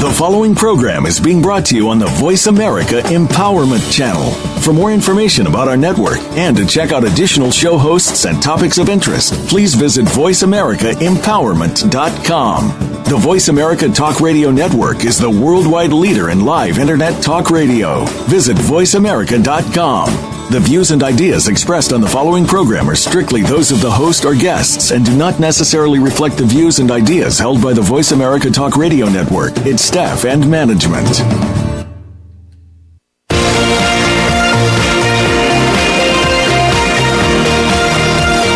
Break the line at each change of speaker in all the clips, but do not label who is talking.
The following program is being brought to you on the Voice America Empowerment Channel. For more information about our network and to check out additional show hosts and topics of interest, please visit voiceamericaempowerment.com. The Voice America Talk Radio Network is the worldwide leader in live Internet talk radio. Visit voiceamerica.com. The views and ideas expressed on the following program are strictly those of the host or guests and do not necessarily reflect the views and ideas held by the Voice America Talk Radio Network, its staff, and management.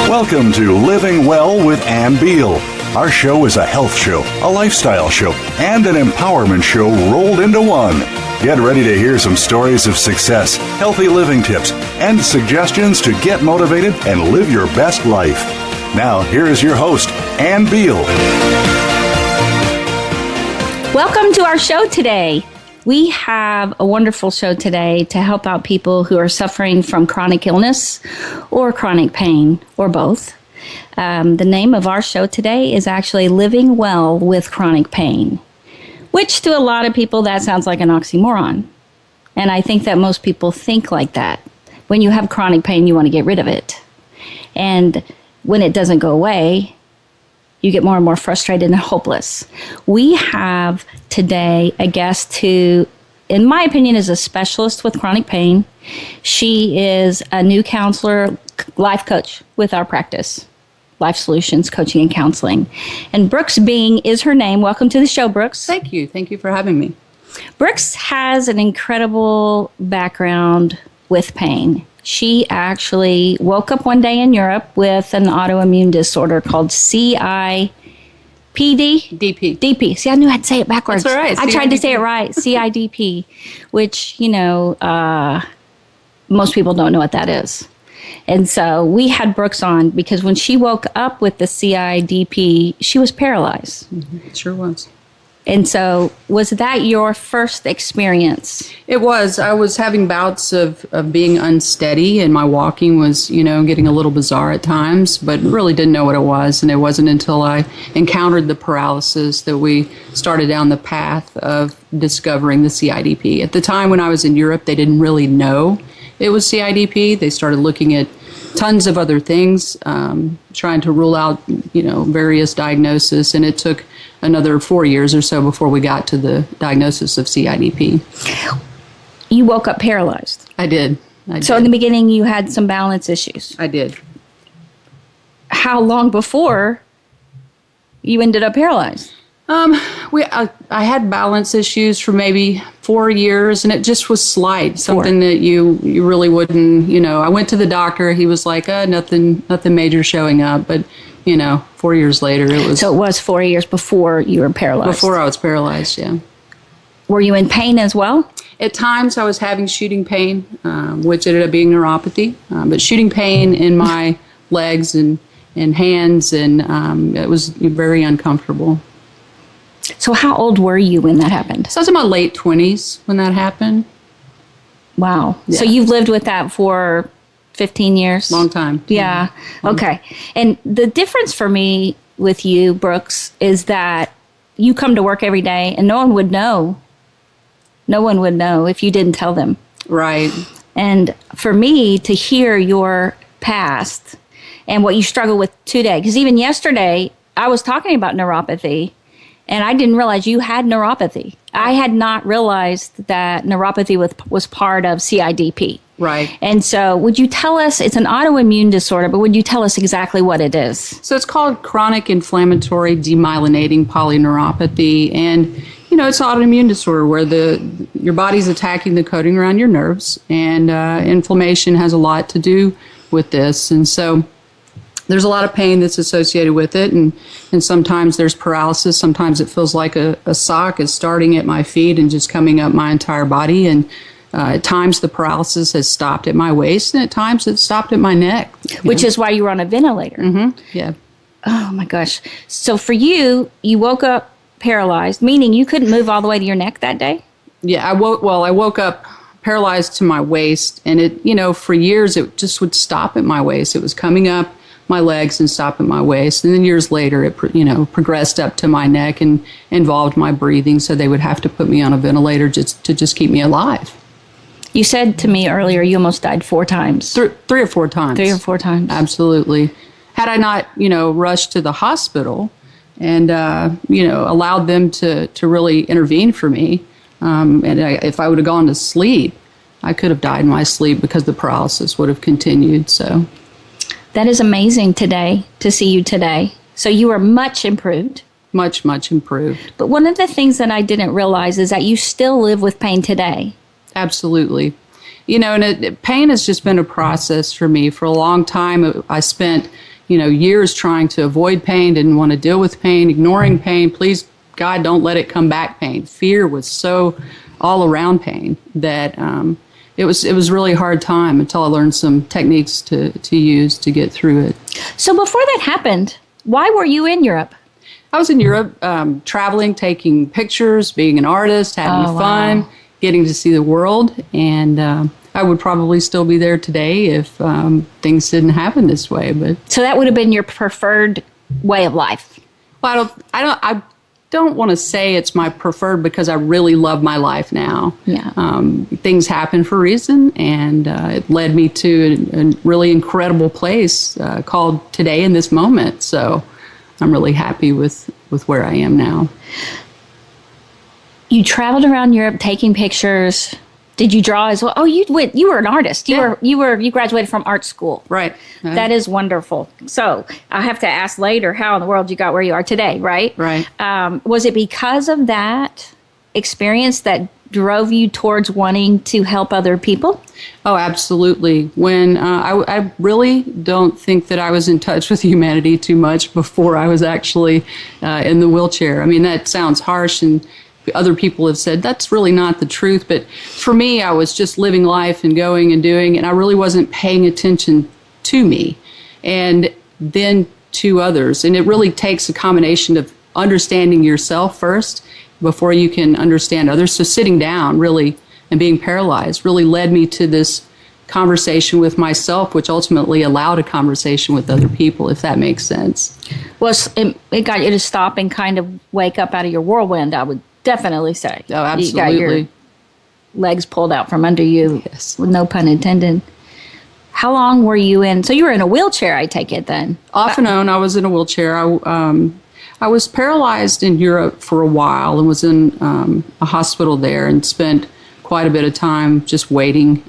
Welcome to Living Well with Ann Beal. Our show is a health show, a lifestyle show, and an empowerment show rolled into one. Get ready to hear some stories of success, healthy living tips, and suggestions to get motivated and live your best life. Now, here is your host, Ann Beal.
Welcome to our show today. We have a wonderful show today to help out people who are suffering from chronic illness or chronic pain, or both. The name of our show today is actually Living Well with Chronic Pain, which to a lot of people that sounds like an oxymoron. And I think that most people think like that. When you have chronic pain, you want to get rid of it. And when it doesn't go away, you get more and more frustrated and hopeless. We have today a guest who, in my opinion, is a specialist with chronic pain. She is a new counselor, life coach with our practice, Life Solutions Coaching and Counseling. And Brooks Bing is her name. Welcome to the show, Brooks.
Thank you. Thank you for having me.
Brooks has an incredible background with pain. She actually woke up one day in Europe with an autoimmune disorder called CIDP. DP. See, I knew I'd say it backwards.
That's all right.
I tried to say it right. CIDP, which, most people don't know what that is. And so we had Brooks on because when she woke up with the CIDP, she was paralyzed.
Mm-hmm. It sure was.
And so was that your first experience?
It was. I was having bouts of being unsteady, and my walking was, getting a little bizarre at times, but really didn't know what it was. And it wasn't until I encountered the paralysis that we started down the path of discovering the CIDP. At the time when I was in Europe, they didn't really know it was CIDP. They started looking at tons of other things, trying to rule out, various diagnoses, and it took another 4 years or so before we got to the diagnosis of CIDP.
You woke up paralyzed.
I did.
So in the beginning, you had some balance issues.
I did.
How long before you ended up paralyzed?
I had balance issues for maybe 4 years, and it just was slight, something that you really wouldn't, I went to the doctor. He was like, nothing major showing up, but 4 years later it was.
So it was 4 years before you were paralyzed.
Before I was paralyzed, yeah.
Were you in pain as well?
At times I was having shooting pain, which ended up being neuropathy, but shooting pain in my legs and hands, and it was very uncomfortable.
So how old were you when that happened?
So I was in my late 20s when that happened.
Wow.
Yeah.
So you've lived with that for 15 years?
Long time.
Yeah. Mm-hmm. Okay. And the difference for me with you, Brooks, is that you come to work every day and no one would know. No one would know if you didn't tell them.
Right.
And for me to hear your past and what you struggle with today, because even yesterday I was talking about neuropathy, and I didn't realize you had neuropathy. I had not realized that neuropathy was part of CIDP.
Right.
And so would you tell us, it's an autoimmune disorder, but would you tell us exactly what it is?
So it's called chronic inflammatory demyelinating polyneuropathy. And, it's an autoimmune disorder where your body's attacking the coating around your nerves. And inflammation has a lot to do with this. And so there's a lot of pain that's associated with it, and sometimes there's paralysis. Sometimes it feels like a sock is starting at my feet and just coming up my entire body, and at times the paralysis has stopped at my waist, and at times it's stopped at my neck.
Which is why you were on a ventilator.
Mm-hmm. Yeah.
Oh, my gosh. So for you woke up paralyzed, meaning you couldn't move all the way to your neck that day?
Yeah, I woke up paralyzed to my waist, and it, for years it just would stop at my waist. It was coming up my legs and stop at my waist. And then years later, it progressed up to my neck and involved my breathing. So they would have to put me on a ventilator just keep me alive.
You said to me earlier you almost died 4 times.
Three or four times.
3 or 4 times.
Absolutely. Had I not, rushed to the hospital and, allowed them to really intervene for me, if I would have gone to sleep, I could have died in my sleep because the paralysis would have continued. So
that is amazing today, to see you today. So you are much improved.
Much, much improved.
But one of the things that I didn't realize is that you still live with pain today.
Absolutely. Pain has just been a process for me. For a long time, I spent, years trying to avoid pain, didn't want to deal with pain, ignoring pain. Please, God, don't let it come back pain. Fear was so all around pain that it was really a hard time until I learned some techniques to use to get through it.
So before that happened, why were you in Europe?
I was in Europe, traveling, taking pictures, being an artist, having fun. Wow. Getting to see the world, and I would probably still be there today if things didn't happen this way. But
so that would have been your preferred way of life.
Well, I don't want to say it's my preferred because I really love my life now.
Yeah.
Things happen for a reason, and it led me to a really incredible place called Today in This Moment. So I'm really happy with where I am now. You
traveled around Europe taking pictures. Did you draw as well? Oh, you were an artist. You graduated from art school.
Right.
That is wonderful. So I have to ask later how in the world you got where you are today, right?
Right.
Was it because of that experience that drove you towards wanting to help other people?
Oh, absolutely. When I really don't think that I was in touch with humanity too much before I was actually in the wheelchair. I mean, that sounds harsh, and other people have said that's really not the truth. But for me, I was just living life and going and doing, and I really wasn't paying attention to me and then to others. And it really takes a combination of understanding yourself first before you can understand others. So sitting down really and being paralyzed really led me to this conversation with myself, which ultimately allowed a conversation with other people, if that makes sense.
Well, it got you to stop and kind of wake up out of your whirlwind, I would definitely say.
Oh, absolutely.
You got your legs pulled out from under you,
yes.
With no pun intended. How long were you in? So you were in a wheelchair, I take it then?
Off and on, I was in a wheelchair. I was paralyzed in Europe for a while and was in a hospital there and spent quite a bit of time just waiting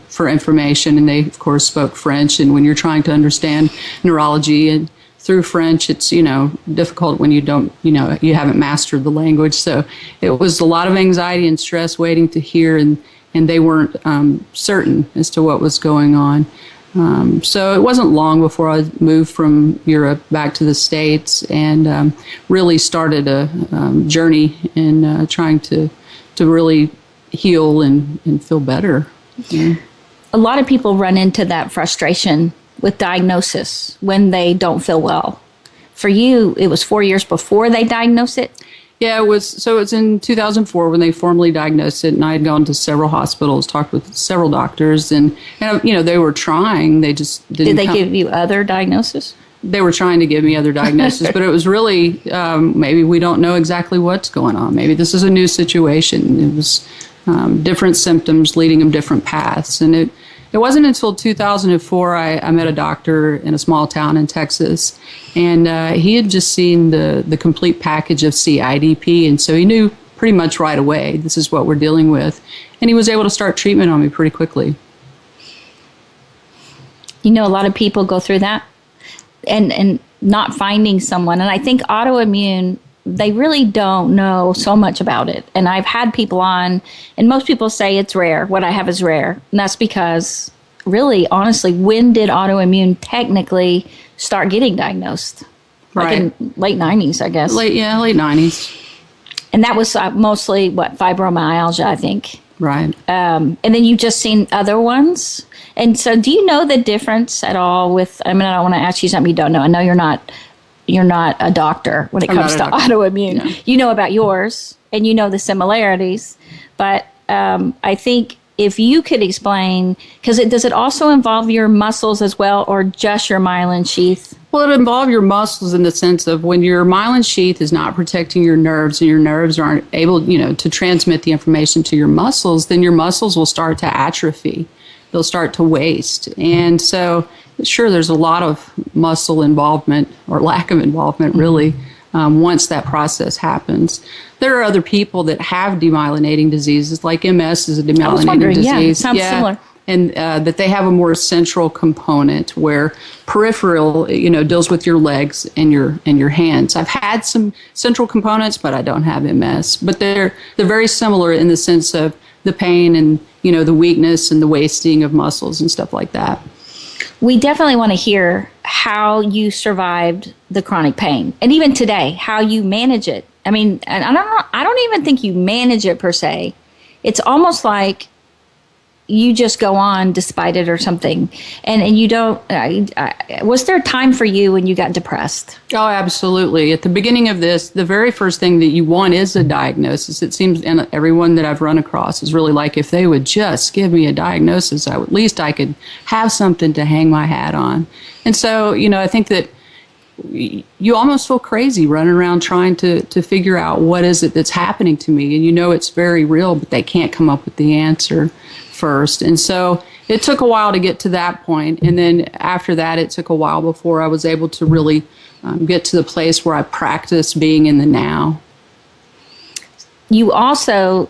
for information. And they, of course, spoke French. And when you're trying to understand neurology and through French, it's, difficult when you don't, you haven't mastered the language. So it was a lot of anxiety and stress waiting to hear, and they weren't certain as to what was going on. So it wasn't long before I moved from Europe back to the States and really started a journey in trying to really heal and feel better. Yeah.
A lot of people run into that frustration with diagnosis when they don't feel well. For you, it was 4 years before they diagnosed it?
Yeah, it was in 2004 when they formally diagnosed it, and I had gone to several hospitals, talked with several doctors, and they were trying. They just didn't.
Did they give you other diagnosis?
They were trying to give me other diagnoses, but it was really maybe we don't know exactly what's going on. Maybe this is a new situation. It was different symptoms leading them different paths, and it wasn't until 2004 I met a doctor in a small town in Texas, and he had just seen the complete package of CIDP, and so he knew pretty much right away this is what we're dealing with, and he was able to start treatment on me pretty quickly.
A lot of people go through that and not finding someone, and I think autoimmune, they really don't know so much about it. And I've had people on, and most people say it's rare. What I have is rare. And that's because, really, honestly, when did autoimmune technically start getting diagnosed?
Right.
Like in late 90s, I guess.
Late 90s.
And that was mostly, fibromyalgia, I think.
Right.
And then you've just seen other ones. And so do you know the difference at all with, I don't want to ask you something you don't know. I know you're not a doctor when it comes to autoimmune. No. You know about yours, and you know the similarities. But I think if you could explain, because does it also involve your muscles as well, or just your myelin sheath?
Well, it involves your muscles in the sense of when your myelin sheath is not protecting your nerves and your nerves aren't able, to transmit the information to your muscles, then your muscles will start to atrophy. They'll start to waste. And so, sure, there's a lot of muscle involvement or lack of involvement, really, once that process happens. There are other people that have demyelinating diseases, like MS is a demyelinating disease.
Yeah, it sounds similar.
And that they have a more central component where peripheral, deals with your legs and your hands. I've had some central components, but I don't have MS. But they're very similar in the sense of the pain and the weakness and the wasting of muscles and stuff like that.
We definitely want to hear how you survived the chronic pain, and even today, how you manage it. I mean, and I don't even think you manage it per se. It's almost like you just go on despite it or something. And you don't, was there a time for you when you got depressed?
Oh, absolutely. At the beginning of this, the very first thing that you want is a diagnosis. It seems, and everyone that I've run across is really like, if they would just give me a diagnosis, at least I could have something to hang my hat on. And so, I think that you almost feel crazy running around trying to figure out what is it that's happening to me. And it's very real, but they can't come up with the answer first. And so it took a while to get to that point. And then after that, it took a while before I was able to really get to the place where I practice being in the now.
You also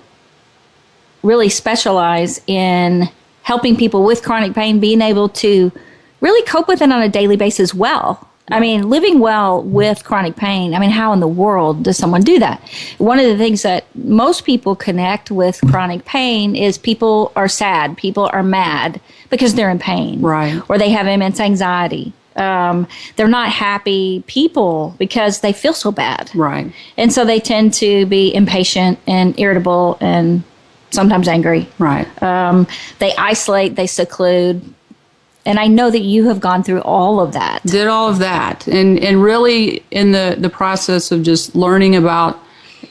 really specialize in helping people with chronic pain being able to really cope with it on a daily basis well. I mean, living well with chronic pain, how in the world does someone do that? One of the things that most people connect with chronic pain is people are sad, people are mad because they're in pain.
Right.
Or they have immense anxiety. They're not happy people because they feel so bad.
Right.
And so they tend to be impatient and irritable and sometimes angry.
Right.
They isolate, they seclude. And I know that you have gone through all of that.
Did all of that. And really in the process of just learning about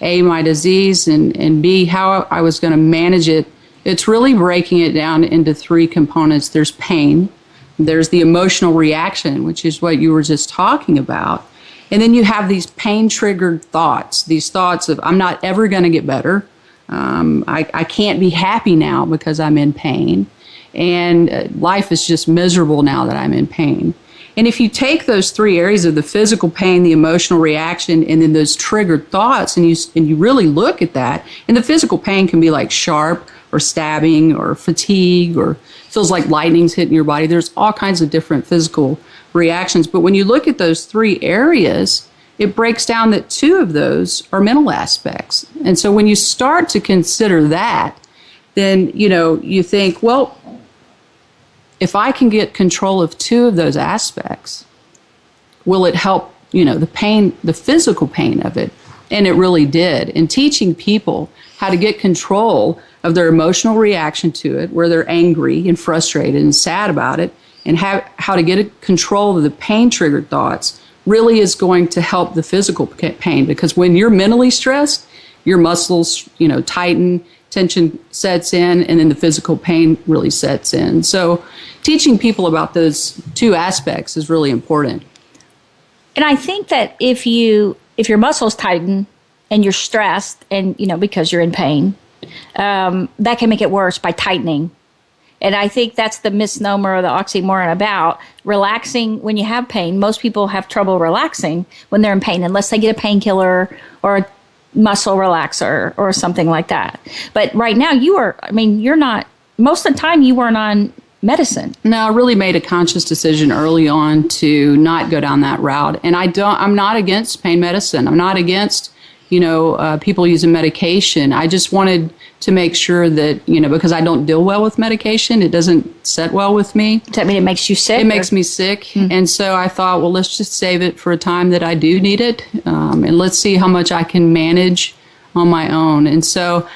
A, my disease, and B, how I was going to manage it, it's really breaking it down into three components. There's pain. There's the emotional reaction, which is what you were just talking about. And then you have these pain-triggered thoughts, these thoughts of, I'm not ever going to get better. I can't be happy now because I'm in pain. And life is just miserable now that I'm in pain. And if you take those three areas of the physical pain, the emotional reaction, and then those triggered thoughts, and you really look at that, and the physical pain can be like sharp or stabbing or fatigue or feels like lightning's hitting your body. There's all kinds of different physical reactions. But when you look at those three areas, it breaks down that two of those are mental aspects. And so when you start to consider that, then, you think, well, if I can get control of two of those aspects, will it help, the pain, the physical pain of it? And it really did. And teaching people how to get control of their emotional reaction to it, where they're angry and frustrated and sad about it, and how to get control of the pain-triggered thoughts really is going to help the physical pain. Because when you're mentally stressed, your muscles, tighten, tension sets in, and then the physical pain really sets in. So teaching people about those two aspects is really important.
And I think that if your muscles tighten and you're stressed and, because you're in pain, that can make it worse by tightening. And I think that's the misnomer or the oxymoron about relaxing when you have pain. Most people have trouble relaxing when they're in pain unless they get a painkiller or a muscle relaxer or something like that. But right now you're not, most of the time you weren't on medicine.
No, I really made a conscious decision early on to not go down that route. And I'm not against pain medicine. I'm not against, people using medication. I just wanted to make sure that, because I don't deal well with medication, it doesn't set well with me.
Does that mean it makes you sick?
It makes me sick. Mm-hmm. And so I thought, well, let's just save it for a time that I do need it. And let's see how much I can manage on my own. And so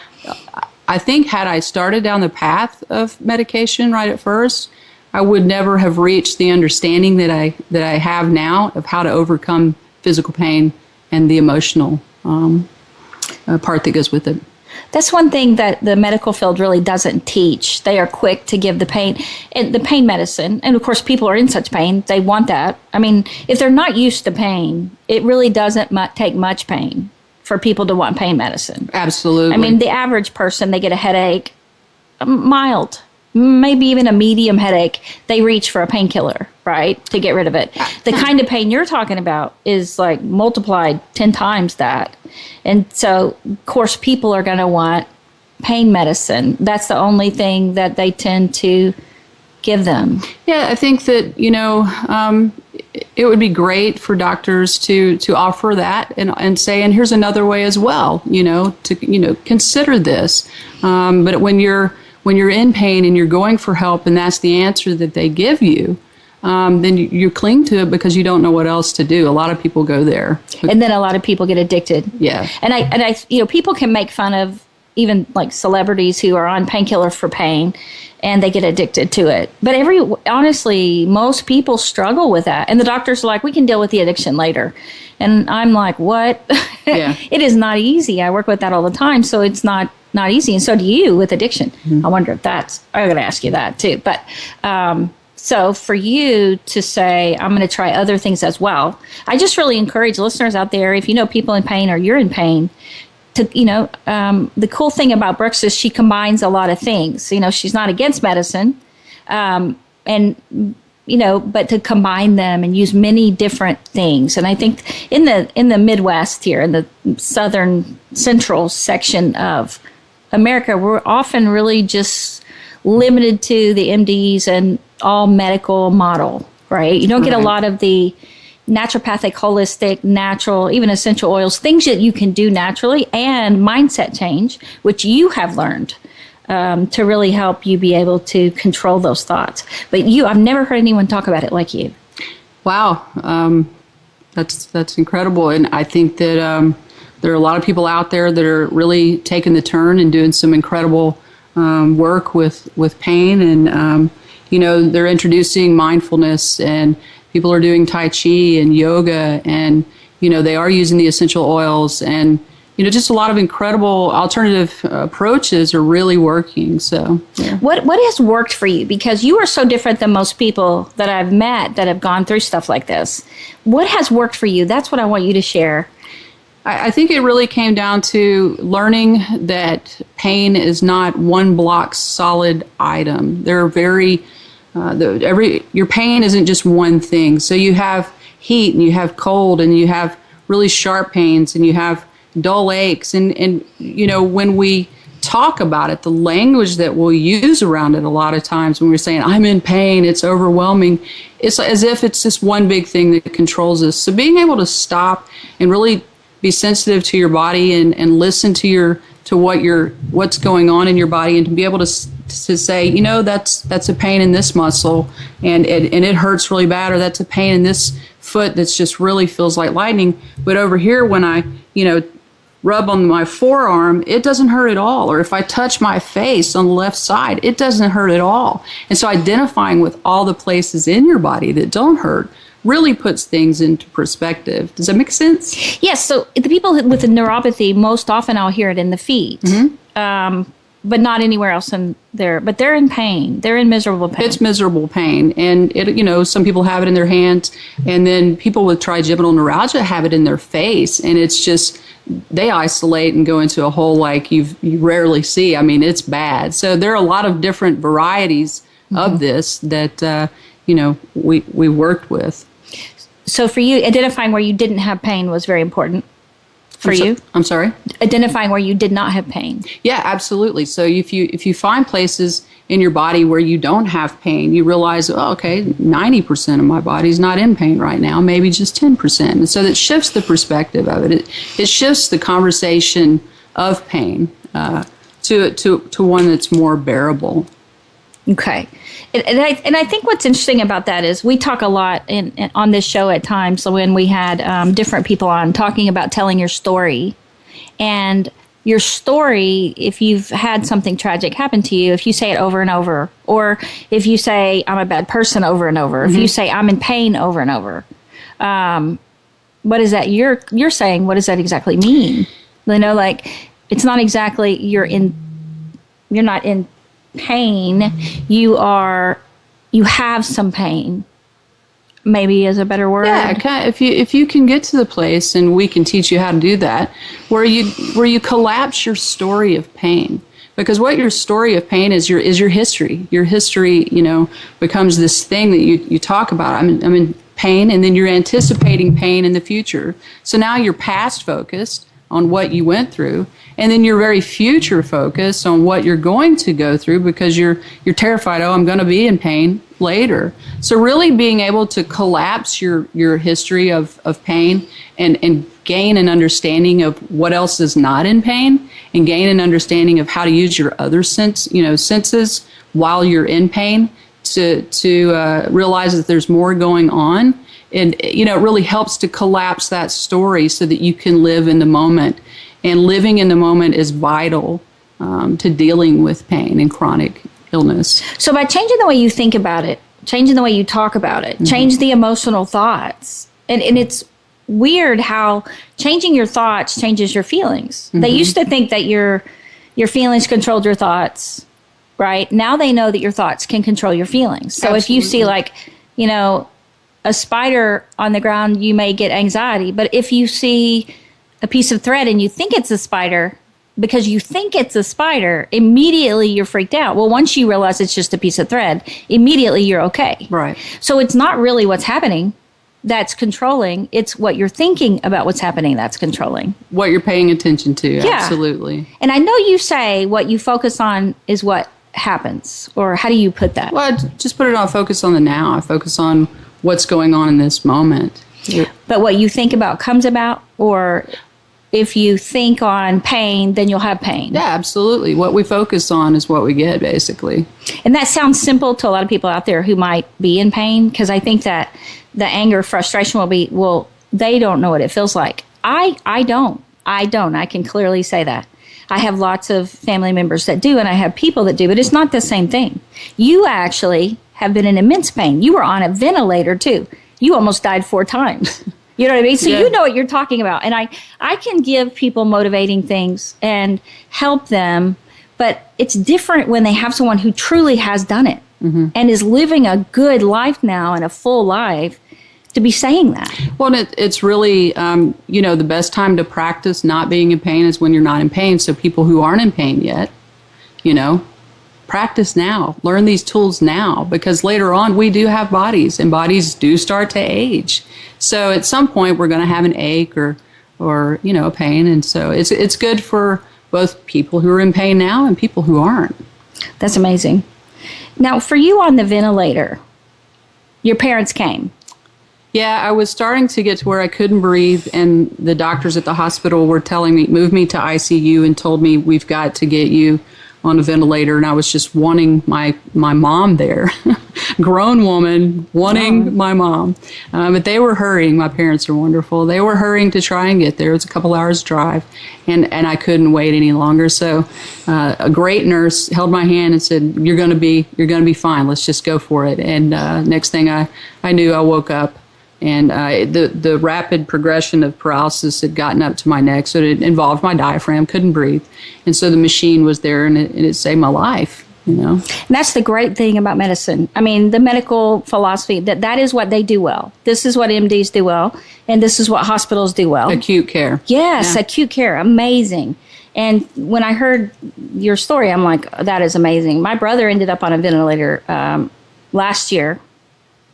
I think had I started down the path of medication right at first, I would never have reached the understanding that I have now of how to overcome physical pain and the emotional part that goes with it.
That's one thing that the medical field really doesn't teach. They are quick to give the pain medicine. And of course, people are in such pain. They want that. I mean, if they're not used to pain, it really doesn't take much pain for people to want pain medicine.
Absolutely.
I mean, the average person, they get a headache, mild, maybe even a medium headache, they reach for a painkiller, right, to get rid of it. The kind of pain you're talking about is like multiplied 10 times that. And so, of course, people are going to want pain medicine. That's the only thing that they tend to give them.
Yeah, I think that, it would be great for doctors to offer that and say, and here's another way as well, to consider this. But when you're in pain and you're going for help and that's the answer that they give you, then you cling to it because you don't know what else to do. A lot of people go there.
And then a lot of people get addicted.
Yeah.
And I people can make fun of even like celebrities who are on painkiller for pain and they get addicted to it. But honestly, most people struggle with that. And the doctors are like, we can deal with the addiction later. And I'm like, what?
Yeah.
It is not easy. I work with that all the time. So it's not easy. And so do you with addiction. Mm-hmm. I wonder if I'm going to ask you that too. But so for you to say, I'm going to try other things as well, I just really encourage listeners out there, if you know people in pain or you're in pain, to, the cool thing about Brooks is she combines a lot of things. She's not against medicine, but to combine them and use many different things. And I think in the Midwest here, in the southern central section of America, we're often really just limited to the MDs and all medical model, right? You don't get a lot of the naturopathic, holistic, natural, even essential oils, things that you can do naturally, and mindset change, which you have learned to really help you be able to control those thoughts. But I've never heard anyone talk about it like you.
Wow. That's incredible. And I think that there are a lot of people out there that are really taking the turn and doing some incredible work with pain. And, they're introducing mindfulness, and people are doing Tai Chi and yoga, and, they are using the essential oils, and, just a lot of incredible alternative approaches are really working. So, yeah.
What has worked for you? Because you are so different than most people that I've met that have gone through stuff like this. What has worked for you? That's what I want you to share.
I think it really came down to learning that pain is not one block solid item. There are your pain isn't just one thing. So you have heat, and you have cold, and you have really sharp pains, and you have dull aches. And when we talk about it, the language that we'll use around it a lot of times when we're saying, I'm in pain, it's overwhelming, it's as if it's this one big thing that controls us. So being able to stop and really be sensitive to your body and listen to what's going on in your body, and to be able to say, that's a pain in this muscle and it hurts really bad, or that's a pain in this foot that's just really feels like lightning. But over here, when I, rub on my forearm, it doesn't hurt at all. Or if I touch my face on the left side, it doesn't hurt at all. And so identifying with all the places in your body that don't hurt really puts things into perspective. Does that make sense?
Yes. So the people with the neuropathy, most often I'll hear it in the feet, but not anywhere else in there. But they're in pain. They're in miserable pain.
It's miserable pain. And, some people have it in their hands. And then people with trigeminal neuralgia have it in their face. And it's just, they isolate and go into a hole like you rarely see. I mean, it's bad. So there are a lot of different varieties of this that, we worked with.
So for you, identifying where you didn't have pain was very important for you?
I'm sorry?
Identifying where you did not have pain.
Yeah, absolutely. So if you find places in your body where you don't have pain, you realize, 90% of my body's not in pain right now, maybe just 10%. And so that shifts the perspective of it. It shifts the conversation of pain to one that's more bearable.
Okay. And I think what's interesting about that is we talk a lot on this show at times. So when we had different people on talking about telling your story, and your story, if you've had something tragic happen to you, if you say it over and over, or if you say I'm a bad person over and over, if you say I'm in pain over and over, what is that you're saying? What does that exactly mean? it's not exactly you're not in pain. You have some pain. Maybe is a better word.
Yeah, if you can get to the place, and we can teach you how to do that, where you collapse your story of pain. Because what your story of pain is your history. Your history, becomes this thing that you talk about. I'm in pain, and then you're anticipating pain in the future. So now you're past focused on what you went through, and then you're very future focused on what you're going to go through because you're terrified. Oh, I'm going to be in pain later. So really being able to collapse your history of pain and gain an understanding of what else is not in pain, and gain an understanding of how to use your other senses while you're in pain to realize that there's more going on. And, it really helps to collapse that story so that you can live in the moment. And living in the moment is vital to dealing with pain and chronic illness.
So by changing the way you think about it, changing the way you talk about it, change the emotional thoughts. And it's weird how changing your thoughts changes your feelings. They used to think that your feelings controlled your thoughts, right? Now they know that your thoughts can control your feelings. So if you see a spider on the ground, you may get anxiety. But if you see a piece of thread and you think it's a spider, because you think it's a spider, immediately you're freaked out. Well, once you realize it's just a piece of thread, immediately you're okay.
Right.
So it's not really what's happening that's controlling. It's what you're thinking about what's happening that's controlling.
What you're paying attention to,
yeah.
Absolutely.
And I know you say what you focus on is what happens, or how do you put that?
Well, I just put it on focus on the now. I focus on what's going on in this moment.
But what you think about comes about, or if you think on pain, then you'll have pain.
Yeah, absolutely. What we focus on is what we get, basically. And
that sounds simple to a lot of people out there who might be in pain, because I think that the anger, frustration will be, well, they don't know what it feels like. I don't. I can clearly say that. I have lots of family members that do, and I have people that do, but it's not the same thing. You actually have been in immense pain. You were on a ventilator, too. You almost died 4 times. You know what I mean? So you know what you're talking about. And I can give people motivating things and help them, but it's different when they have someone who truly has done it and is living a good life now and a full life to be saying that.
Well, it's really, the best time to practice not being in pain is when you're not in pain. So people who aren't in pain yet, practice now. Learn these tools now, because later on we do have bodies, and bodies do start to age. So at some point we're going to have an ache or a pain, and so it's good for both people who are in pain now and people who aren't.
That's amazing. Now, for you on the ventilator, your parents came.
Yeah, I was starting to get to where I couldn't breathe, and the doctors at the hospital were telling me, move me to ICU, and told me, we've got to get you on a ventilator. And I was just wanting my mom there, grown woman wanting my mom. But they were hurrying. My parents are wonderful. They were hurrying to try and get there. It was a couple hours drive, and I couldn't wait any longer. So a great nurse held my hand and said, you're going to be fine. Let's just go for it. And next thing I knew, I woke up. And the rapid progression of paralysis had gotten up to my neck, so it involved my diaphragm, couldn't breathe. And so the machine was there, and it saved my life, And
that's the great thing about medicine. I mean, the medical philosophy, that is what they do well. This is what MDs do well, and this is what hospitals do well.
Acute care.
Yes, yeah. Acute care. Amazing. And when I heard your story, I'm like, that is amazing. My brother ended up on a ventilator last year.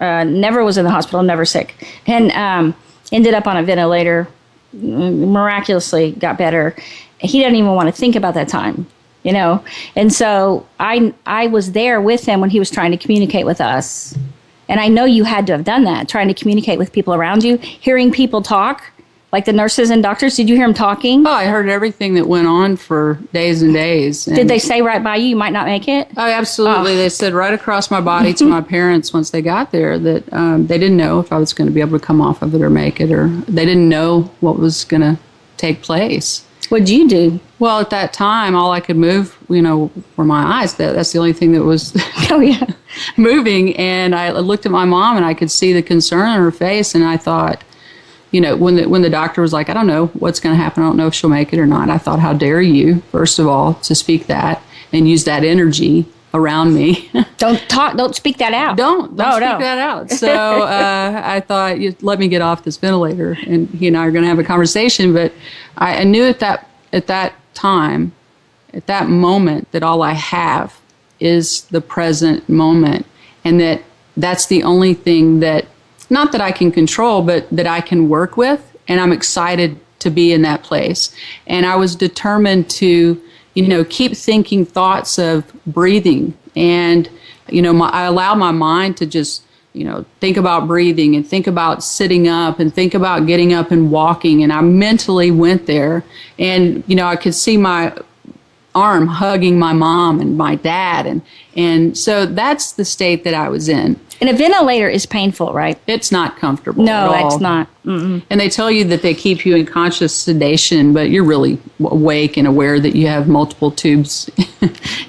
Never was in the hospital, never sick, and ended up on a ventilator, miraculously got better. He didn't even want to think about that time, And so I was there with him when he was trying to communicate with us. And I know you had to have done that, trying to communicate with people around you, hearing people talk, like the nurses and doctors. Did you hear them talking?
Oh, I heard everything that went on for days and days. And
did they say right by you might not make it?
Oh, absolutely. Oh. They said right across my body to my parents once they got there that they didn't know if I was going to be able to come off of it or make it, or they didn't know what was going to take place.
What'd you do?
Well, at that time, all I could move, were my eyes. That's the only thing that was moving. And I looked at my mom, and I could see the concern on her face, and I thought, when the doctor was like, I don't know what's going to happen. I don't know if she'll make it or not. I thought, how dare you, first of all, to speak that and use that energy around me.
Don't speak that out.
Don't speak that out. So I thought, let me get off this ventilator, and he and I are going to have a conversation. But I knew at that time, at that moment, that all I have is the present moment, and that's the only thing that, not that I can control, but that I can work with, and I'm excited to be in that place. And I was determined to, keep thinking thoughts of breathing, and, I allow my mind to just, think about breathing and think about sitting up and think about getting up and walking. And I mentally went there, and, I could see my arm hugging my mom and my dad. And so that's the state that I was in.
And a ventilator is painful, right?
It's not comfortable at
No,
all.
it's not. Mm-mm.
And they tell you that they keep you in conscious sedation, but you're really awake and aware that you have multiple tubes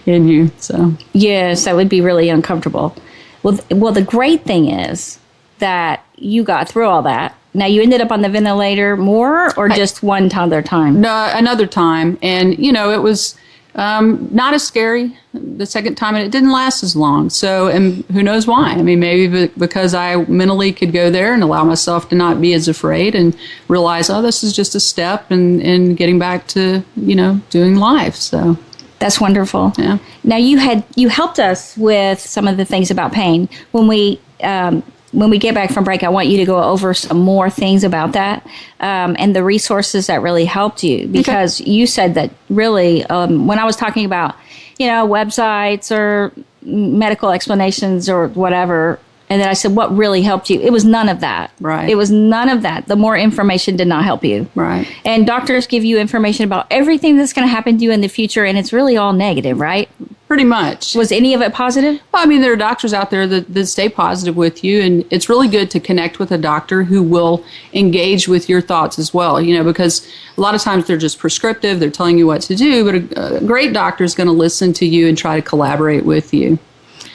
in you. So
Yes, that would be really uncomfortable. Well, the great thing is that you got through all that. Now, you ended up on the ventilator more, or just one other time?
No, another time. And, it was not as scary the second time, and it didn't last as long. So, and who knows why? I mean, maybe because I mentally could go there and allow myself to not be as afraid and realize, this is just a step in getting back to, doing life. So
That's wonderful.
Yeah.
Now, you helped us with some of the things about pain. When we get back from break, I want you to go over some more things about that and the resources that really helped you. Because you said that really, when I was talking about, websites or medical explanations or whatever, and then I said, what really helped you? It was none of that.
Right.
It was none of that. The more information did not help you.
Right.
And doctors give you information about everything that's going to happen to you in the future, and it's really all negative, right?
Pretty much.
Was any of it positive?
Well, I mean, there are doctors out there that stay positive with you, and it's really good to connect with a doctor who will engage with your thoughts as well, because a lot of times they're just prescriptive, they're telling you what to do, but a great doctor is going to listen to you and try to collaborate with you.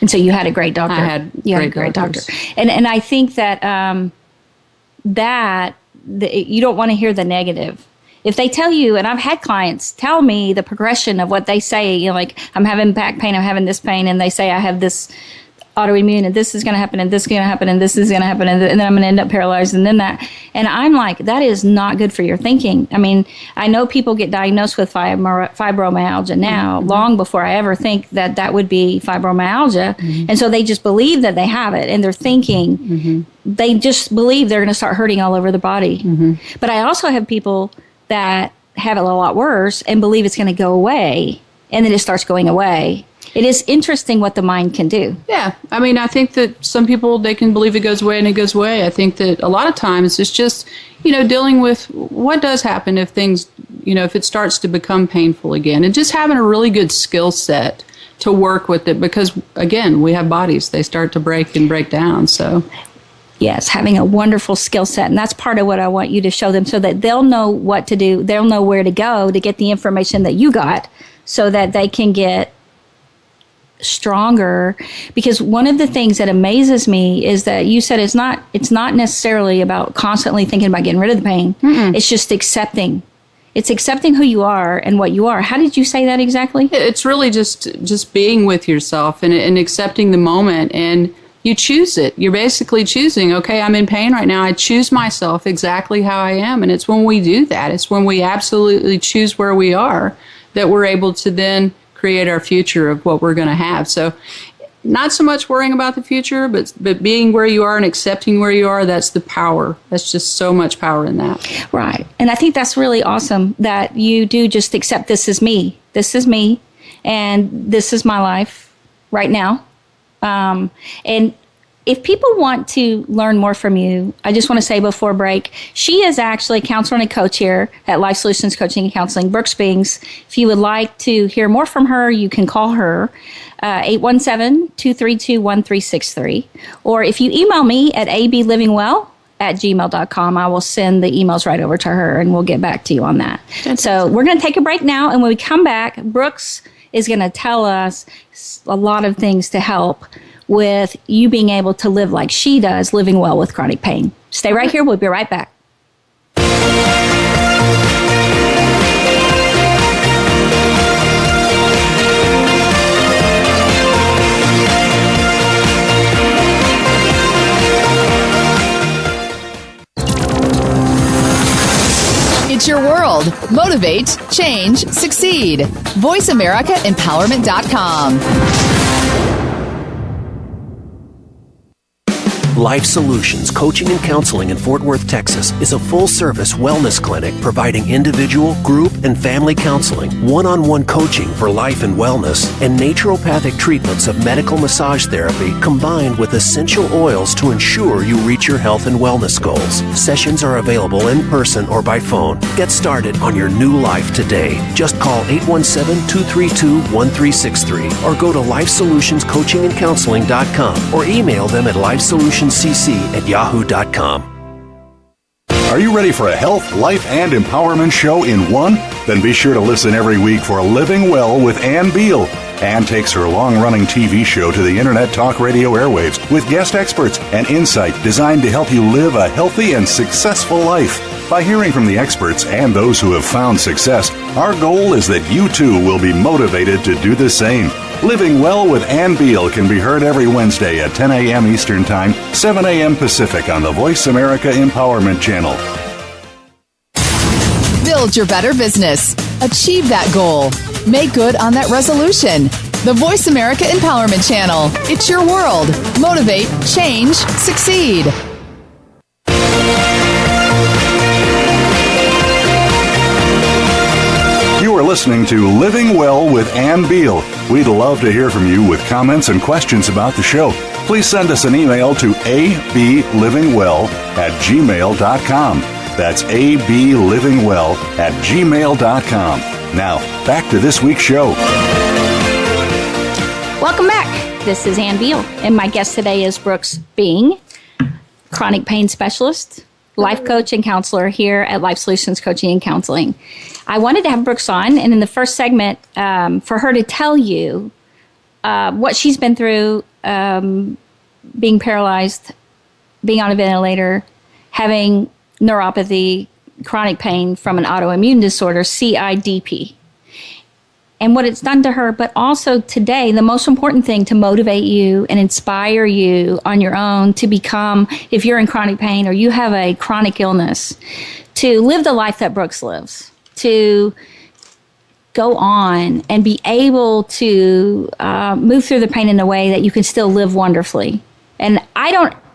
And so you had a great doctor.
I had a great doctor.
And I think that you don't want to hear the negative. If they tell you, and I've had clients tell me the progression of what they say, like, I'm having back pain, I'm having this pain, and they say I have this autoimmune, and this is going to happen, and this is going to happen, and this is going to happen, and then I'm going to end up paralyzed, and then that. And I'm like, that is not good for your thinking. I mean, I know people get diagnosed with fibromyalgia now, long before I ever think that would be fibromyalgia. And so they just believe that they have it, and they're thinking, they just believe they're going to start hurting all over the body. But I also have people that have it a lot worse and believe it's going to go away, and then it starts going away. It is interesting what the mind can do. Yeah.
I mean, I think that some people, they can believe it goes away and it goes away. I think that a lot of times it's just, dealing with what does happen if things, if it starts to become painful again, and just having a really good skill set to work with it, because, again, we have bodies. They start to break and break down, so...
Yes, having a wonderful skill set. And that's part of what I want you to show them, so that they'll know what to do. They'll know where to go to get the information that you got, so that they can get stronger. Because one of the things that amazes me is that you said it's not necessarily about constantly thinking about getting rid of the pain. It's just accepting. It's accepting who you are and what you are. How did you say that exactly?
It's really just being with yourself and accepting the moment, and you choose it. You're basically choosing, okay, I'm in pain right now. I choose myself exactly how I am. And it's when we do that, it's when we absolutely choose where we are, that we're able to then create our future of what we're going to have. So not so much worrying about the future, but being where you are and accepting where you are, that's the power. That's just so much power in that.
Right. And I think that's really awesome that you do just accept, this is me. This is me. And this is my life right now. And if people want to learn more from you, I just want to say before break, she is actually a counselor and a coach here at Life Solutions Coaching and Counseling, Brooks Bings. If you would like to hear more from her, you can call her 817-232-1363. Or if you email me at ablivingwell@gmail.com, I will send the emails right over to her, and we'll get back to you on that. So we're going to take a break now, and when we come back, Brooks is going to tell us a lot of things to help with you being able to live like she does, living well with chronic pain. Stay right here. We'll be right back.
It's your world. Motivate, change, succeed. VoiceAmericaEmpowerment.com.
Life Solutions Coaching and Counseling in Fort Worth, Texas is a full-service wellness clinic providing individual, group, and family counseling, one-on-one coaching for life and wellness, and naturopathic treatments of medical massage therapy combined with essential oils to ensure you reach your health and wellness goals. Sessions are available in person or by phone. Get started on your new life today. Just call 817-232-1363 or go to LifeSolutionsCoachingandCounseling.com or email them at lifesolutioncc@yahoo.com.
Are you ready for a health, life, and empowerment show in one? Then be sure to listen every week for Living Well with Ann Beal. Ann takes her long-running TV show to the Internet Talk Radio airwaves with guest experts and insight designed to help you live a healthy and successful life. By hearing from the experts and those who have found success, our goal is that you too will be motivated to do the same. Living Well with Ann Beal can be heard every Wednesday at 10 a.m. Eastern Time, 7 a.m. Pacific on the Voice America Empowerment Channel.
Build your better business. Achieve that goal. Make good on that resolution. The Voice America Empowerment Channel. It's your world. Motivate, change, succeed.
You are listening to Living Well with Ann Beal. We'd love to hear from you with comments and questions about the show. Please send us an email to ablivingwell@gmail.com. That's ablivingwell@gmail.com. Now, back to this week's show.
Welcome back. This is Ann Beal, and my guest today is Brooks Bing, chronic pain specialist, life coach, and counselor here at Life Solutions Coaching and Counseling. I wanted to have Brooks on, and in the first segment, for her to tell you what she's been through, being paralyzed, being on a ventilator, having neuropathy, chronic pain from an autoimmune disorder, CIDP, and what it's done to her, but also today, the most important thing to motivate you and inspire you on your own to become, if you're in chronic pain or you have a chronic illness, to live the life that Brooks lives, to go on and be able to move through the pain in a way that you can still live wonderfully. And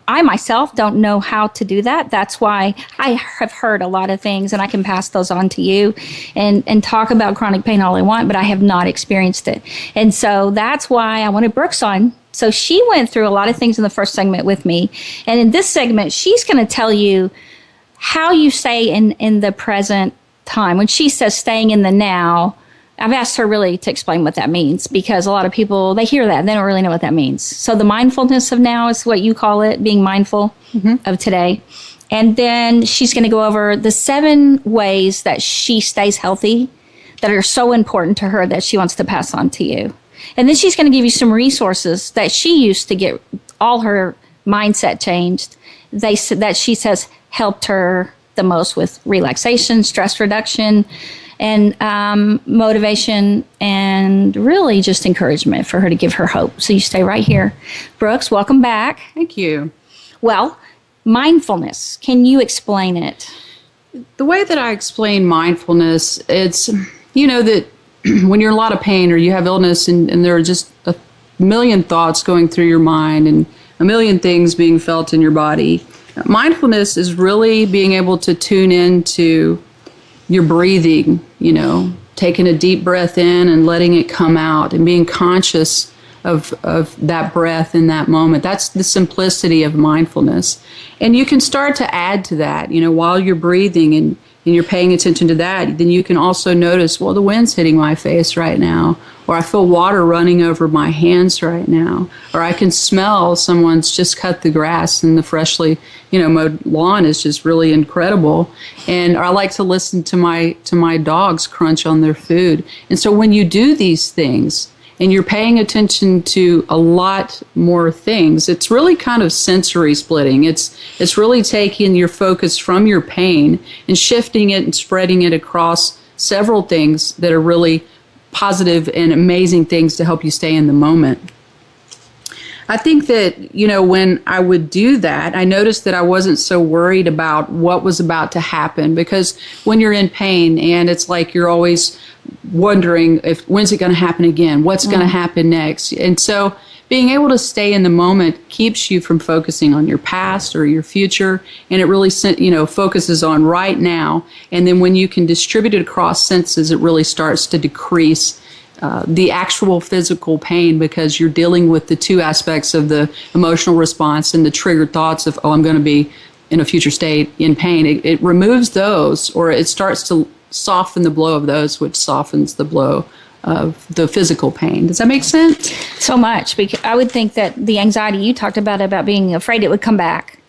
I myself don't know how to do that. That's why I have heard a lot of things, and I can pass those on to you and talk about chronic pain all I want, but I have not experienced it. And so that's why I wanted Brooks on. So she went through a lot of things in the first segment with me. And in this segment, she's going to tell you how you stay in the present time. When she says staying in the now, I've asked her really to explain what that means, because a lot of people, they hear that and they don't really know what that means. So the mindfulness of now is what you call it, being mindful of today. And then she's going to go over the 7 ways that she stays healthy that are so important to her that she wants to pass on to you. And then she's going to give you some resources that she used to get all her mindset changed. That she says helped her the most with relaxation, stress reduction, and motivation, and really just encouragement for her to give her hope. So you stay right here. Brooks, welcome back.
Thank you.
Well, mindfulness, can you explain it?
The way that I explain mindfulness, it's, that when you're in a lot of pain or you have illness and there are just a million thoughts going through your mind and a million things being felt in your body, mindfulness is really being able to tune into your breathing, taking a deep breath in and letting it come out and being conscious of that breath in that moment. That's the simplicity of mindfulness. And you can start to add to that, while you're breathing and you're paying attention to that, then you can also notice, well, the wind's hitting my face right now, or I feel water running over my hands right now, or I can smell someone's just cut the grass and the freshly, mowed lawn is just really incredible. And I like to listen to my dogs crunch on their food. And so when you do these things, and you're paying attention to a lot more things. It's really kind of sensory splitting. It's really taking your focus from your pain and shifting it and spreading it across several things that are really positive and amazing things to help you stay in the moment. I think that, when I would do that, I noticed that I wasn't so worried about what was about to happen, because when you're in pain and it's like you're always wondering when's it going to happen again? What's going to happen next? And so being able to stay in the moment keeps you from focusing on your past or your future, and it really, focuses on right now. And then when you can distribute it across senses, it really starts to decrease the actual physical pain, because you're dealing with the two aspects of the emotional response and the triggered thoughts of, I'm going to be in a future state in pain. It removes those, or it starts to soften the blow of those, which softens the blow of the physical pain. Does that make sense?
So much. Because I would think that the anxiety you talked about being afraid it would come back,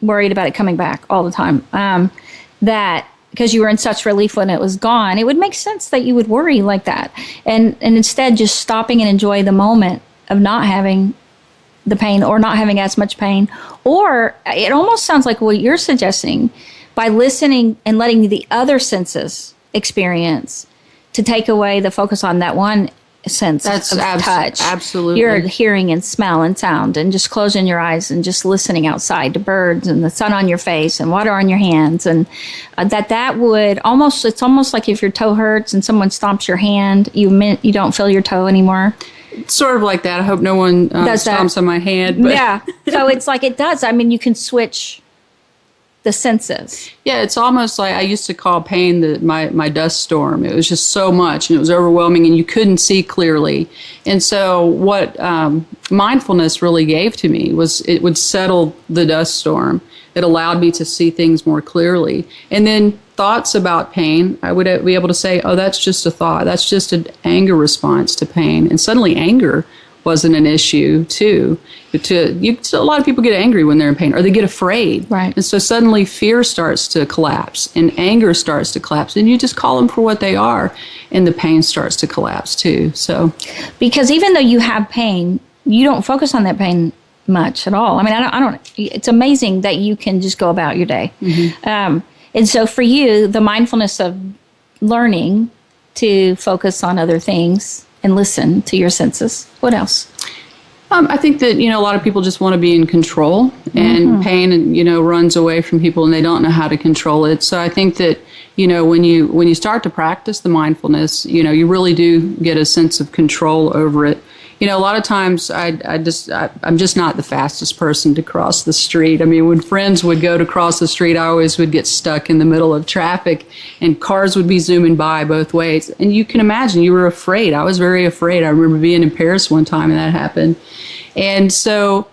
worried about it coming back all the time, that because you were in such relief when it was gone, it would make sense that you would worry like that. And instead just stopping and enjoy the moment of not having the pain or not having as much pain. Or it almost sounds like what you're suggesting, by listening and letting the other senses experience, to take away the focus on that one sense of touch.
Absolutely.
You're hearing and smell and sound, and just closing your eyes and just listening outside to birds and the sun on your face and water on your hands. And that would almost, it's almost like if your toe hurts and someone stomps your hand, you don't feel your toe anymore.
It's sort of like that. I hope no one stomps on my hand. But.
Yeah. So it's like it does. I mean, you can switch the senses.
Yeah, it's almost like I used to call pain my dust storm. It was just so much, and it was overwhelming, and you couldn't see clearly. And so what mindfulness really gave to me was it would settle the dust storm. It allowed me to see things more clearly. And then thoughts about pain, I would be able to say, oh, that's just a thought. That's just an anger response to pain. And suddenly anger wasn't an issue too. A lot of people get angry when they're in pain, or they get afraid.
Right.
And so suddenly fear starts to collapse and anger starts to collapse, and you just call them for what they are, and the pain starts to collapse too. So,
because even though you have pain, you don't focus on that pain much at all. I mean, I don't. It's amazing that you can just go about your day. Mm-hmm. And so for you, the mindfulness of learning to focus on other things and listen to your senses. What else?
I think that, a lot of people just want to be in control, and pain, runs away from people, and they don't know how to control it. So I think that, when you start to practice the mindfulness, you really do get a sense of control over it. A lot of times I'm just not the fastest person to cross the street. I mean, when friends would go to cross the street, I always would get stuck in the middle of traffic, and cars would be zooming by both ways. And you can imagine, you were afraid. I was very afraid. I remember being in Paris one time and that happened. And so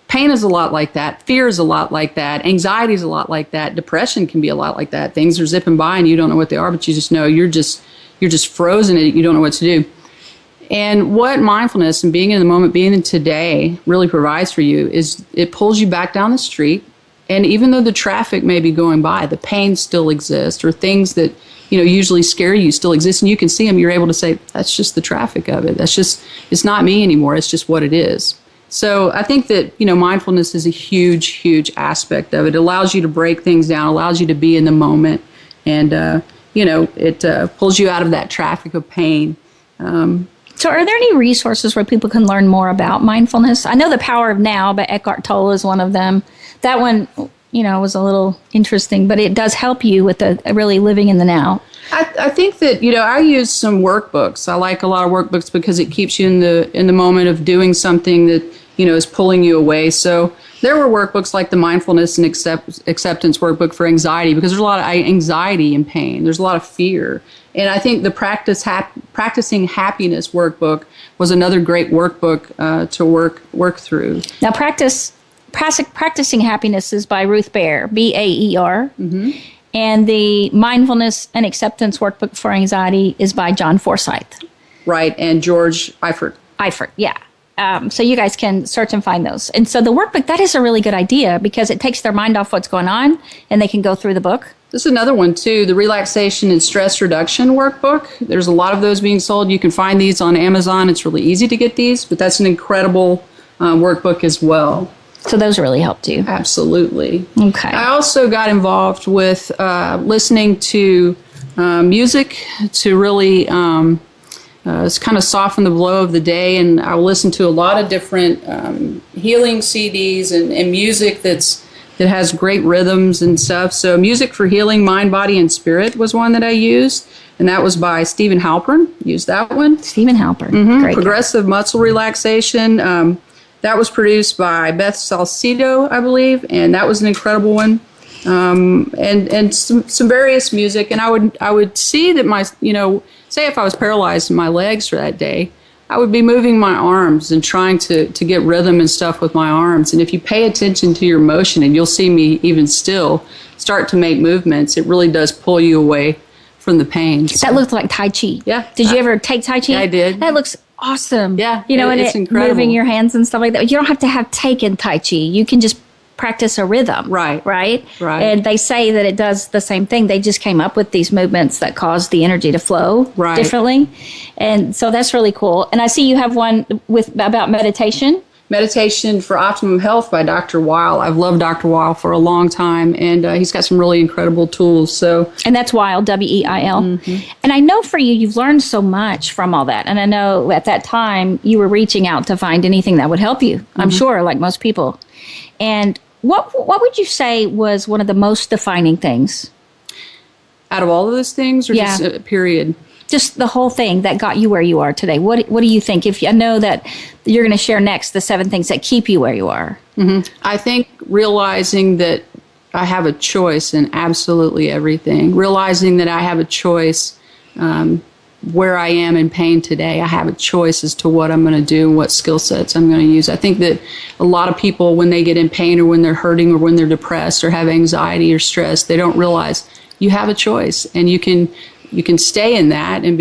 pain is a lot like that. Fear is a lot like that. Anxiety is a lot like that. Depression can be a lot like that. Things are zipping by and you don't know what they are, but you just know you're just frozen in it. You don't know what to do. And what mindfulness and being in the moment, being in today really provides for you is it pulls you back down the street. And even though the traffic may be going by, the pain still exists, or things that, usually scare you still exist, and you can see them. You're able to say, that's just the traffic of it. It's not me anymore. It's just what it is. So I think that, mindfulness is a huge, huge aspect of it. It allows you to break things down, allows you to be in the moment, and, it pulls you out of that traffic of pain.
So are there any resources where people can learn more about mindfulness? I know The Power of Now by Eckhart Tolle is one of them. That one, was a little interesting, but it does help you with really living in the now.
I think that, I use some workbooks. I like a lot of workbooks because it keeps you in the moment of doing something that, is pulling you away. So there were workbooks like the Mindfulness and Acceptance Workbook for Anxiety, because there's a lot of anxiety and pain. There's a lot of fear. And I think the Practicing Happiness Workbook was another great workbook to work through.
Now, Practicing Happiness is by Ruth Baer, Baer. Mm-hmm. And the Mindfulness and Acceptance Workbook for Anxiety is by John Forsyth.
Right, and George Eifert.
Yeah. So you guys can search and find those. And so the workbook, that is a really good idea, because it takes their mind off what's going on, and they can go through the book
This is another one, too, the Relaxation and Stress Reduction Workbook. There's a lot of those being sold. You can find these on Amazon. It's really easy to get these, but that's an incredible workbook as well.
So those really helped you.
Absolutely.
Okay.
I also got involved with listening to music to really kind of soften the blow of the day, and I listen to a lot of different healing CDs and music that has great rhythms and stuff. So Music for Healing Mind, Body, and Spirit was one that I used, and that was by Stephen Halpern. Used that one.
Stephen Halpern. Great.
Progressive Muscle Relaxation. That was produced by Beth Salcedo, I believe, and that was an incredible one. And some various music, and I would see that my, say if I was paralyzed in my legs for that day, I would be moving my arms and trying to get rhythm and stuff with my arms. And if you pay attention to your motion, and you'll see me even still start to make movements, it really does pull you away from the pain. So.
That looked like Tai Chi.
Yeah.
Did you ever take Tai Chi?
I did.
That looks awesome.
Yeah.
It's
incredible.
Moving your hands and stuff like that. You don't have to have taken Tai Chi. You can just practice a rhythm.
Right.
And they say that it does the same thing. They just came up with these movements that cause the energy to flow differently. And so that's really cool. And I see you have one about meditation.
Meditation for Optimum Health by Dr. Weil. I've loved Dr. Weil for a long time, and he's got some really incredible tools.
And that's Weil, W-E-I-L. Mm-hmm. And I know for you've learned so much from all that. And I know at that time you were reaching out to find anything that would help you, I'm sure, like most people. And what would you say was one of the most defining things?
Out of all of those things, or just a period?
Just the whole thing that got you where you are today. What do you think? I know that you're going to share next the 7 things that keep you where you are.
Mm-hmm. I think realizing that I have a choice in absolutely everything. Realizing that I have a choice where I am in pain today. I have a choice as to what I'm going to do and what skill sets I'm going to use. I think that a lot of people, when they get in pain or when they're hurting or when they're depressed or have anxiety or stress, they don't realize you have a choice, and you can stay in that and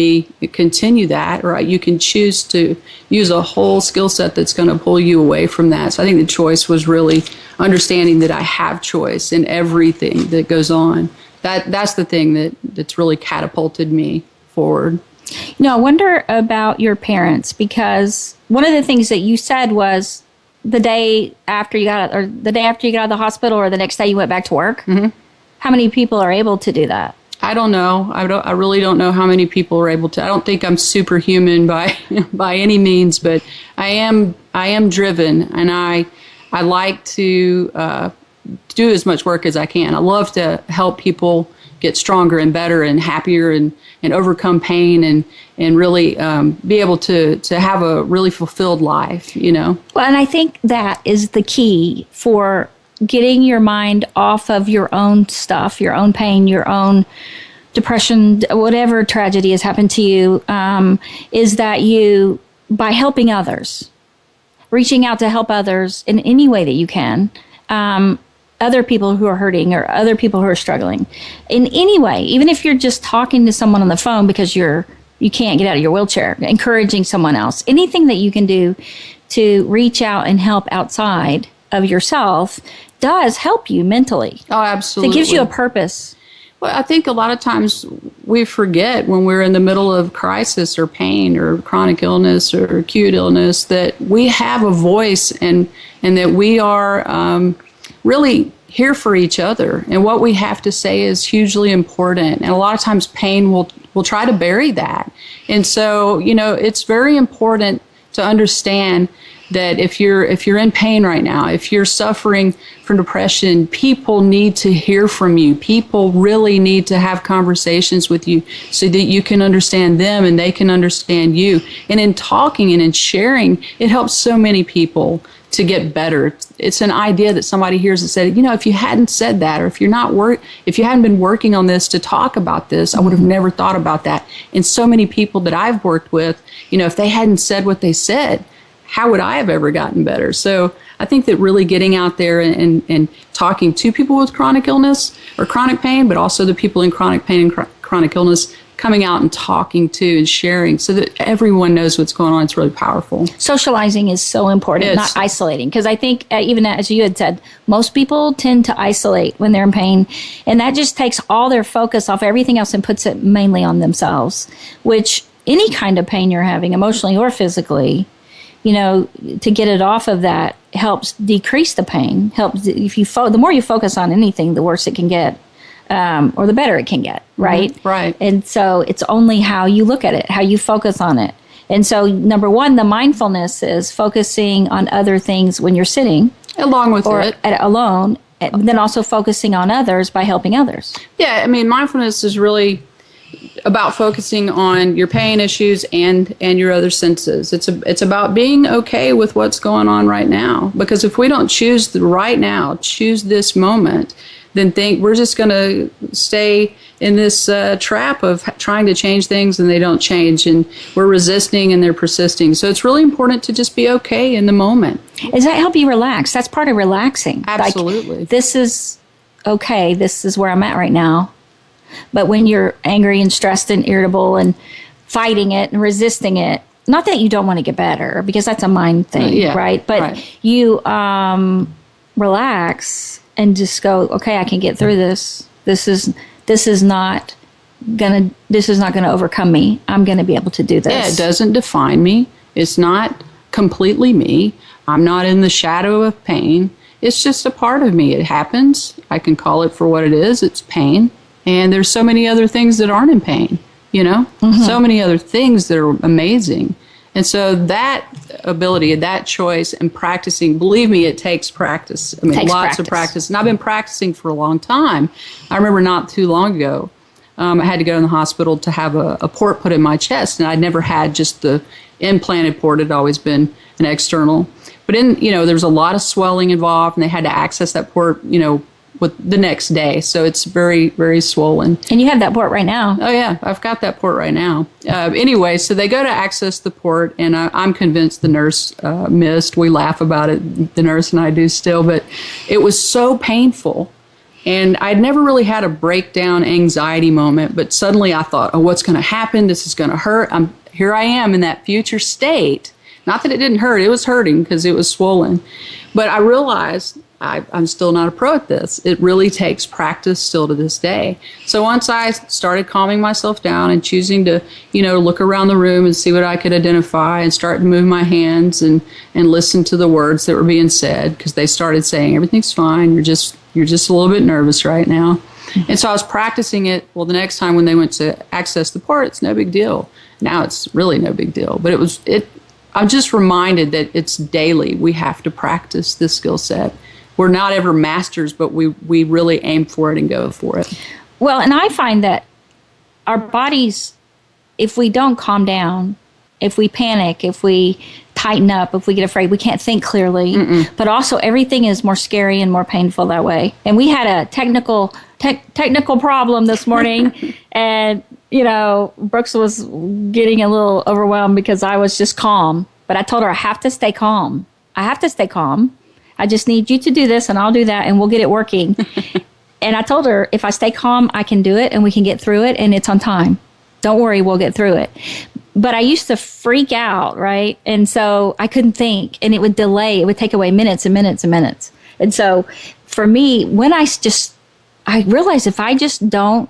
continue that, or you can choose to use a whole skill set that's going to pull you away from that. So I think the choice was really understanding that I have choice in everything that goes on. That's the thing that's really catapulted me forward.
I wonder about your parents, because one of the things that you said was the day after you got out of the hospital, or the next day you went back to work. Mm-hmm. How many people are able to do that?
I don't know. I really don't know how many people are able to. I don't think I'm superhuman by any means, but I am driven, and I like to do as much work as I can. I love to help people get stronger and better and happier and overcome pain and really be able to have a really fulfilled life, Well,
and I think that is the key for getting your mind off of your own stuff, your own pain, your own depression, whatever tragedy has happened to you, is that you, by helping others, reaching out to help others in any way that you can, other people who are hurting or other people who are struggling, in any way, even if you're just talking to someone on the phone because you can't get out of your wheelchair, encouraging someone else, anything that you can do to reach out and help outside of yourself does help you mentally.
Oh, absolutely.
It gives you a purpose.
Well, I think a lot of times we forget when we're in the middle of crisis or pain or chronic illness or acute illness that we have a voice and that we are really here for each other. And what we have to say is hugely important. And a lot of times pain will try to bury that. And so, it's very important to understand that if you're in pain right now, if you're suffering from depression, people need to hear from you. People really need to have conversations with you so that you can understand them and they can understand you. And in talking and in sharing, it helps so many people to get better. It's an idea that somebody hears and said, if you hadn't said that, or if you hadn't been working on this to talk about this, I would have never thought about that. And so many people that I've worked with, if they hadn't said what they said, how would I have ever gotten better? So I think that really getting out there and talking to people with chronic illness or chronic pain, but also the people in chronic pain and chronic illness, coming out and talking to and sharing so that everyone knows what's going on. It's really powerful.
Socializing is so important, not isolating. Because I think, even as you had said, most people tend to isolate when they're in pain. And that just takes all their focus off everything else and puts it mainly on themselves, which any kind of pain you're having, emotionally or physically, to get it off of that helps decrease the pain. Helps if you the more you focus on anything, the worse it can get, or the better it can get. Right.
Mm-hmm. Right.
And so it's only how you look at it, how you focus on it. And so, number one, the mindfulness is focusing on other things when you're sitting,
along with it,
alone, and then also focusing on others by helping others.
Yeah, I mean, mindfulness is really about focusing on your pain issues and your other senses. It's about being okay with what's going on right now. Because if we don't choose the right now, choose this moment, then think we're just going to stay in this trap of trying to change things and they don't change, and we're resisting and they're persisting. So it's really important to just be okay in the moment.
Does that help you relax? That's part of relaxing.
Absolutely.
Like, this is okay. This is where I'm at right now. But when you're angry and stressed and irritable and fighting it and resisting it, not that you don't want to get better, because that's a mind thing, right? But you relax and just go, okay, I can get through this. This is not gonna overcome me. I'm gonna be able to do this.
Yeah, it doesn't define me. It's not completely me. I'm not in the shadow of pain. It's just a part of me. It happens. I can call it for what it is. It's pain. And there's so many other things that aren't in pain, so many other things that are amazing. And so that ability, that choice, and practicing, believe me, it takes practice. I mean, lots of practice. And I've been practicing for a long time. I remember not too long ago, I had to go in the hospital to have a port put in my chest. And I'd never had just the implanted port. It had always been an external. But there was a lot of swelling involved, and they had to access that port, with the next day. So it's very, very swollen.
And you have that port right now.
Oh, yeah. I've got that port right now. Anyway, so they go to access the port, and I'm convinced the nurse missed. We laugh about it, the nurse and I do still, but it was so painful. And I'd never really had a breakdown anxiety moment, but suddenly I thought, oh, what's going to happen? This is going to hurt. Here I am in that future state. Not that it didn't hurt. It was hurting because it was swollen. But I realized I'm still not a pro at this. It really takes practice still to this day. So once I started calming myself down and choosing to, look around the room and see what I could identify and start to move my hands and listen to the words that were being said, because they started saying, everything's fine. You're just a little bit nervous right now. Mm-hmm. And so I was practicing it. Well, the next time when they went to access the port, it's no big deal. Now it's really no big deal. But I'm just reminded that it's daily. We have to practice this skill set. We're not ever masters, but we really aim for it and go for it.
Well, and I find that our bodies, if we don't calm down, if we panic, if we tighten up, if we get afraid, we can't think clearly. Mm-mm. But also everything is more scary and more painful that way. And we had a technical problem this morning, and Brooks was getting a little overwhelmed because I was just calm. But I told her I have to stay calm. I just need you to do this, and I'll do that, and we'll get it working. And I told her, if I stay calm, I can do it, and we can get through it, and it's on time. Don't worry, we'll get through it. But I used to freak out, right? And so I couldn't think, and it would delay. It would take away minutes and minutes and minutes. And so for me, when I realized if I just don't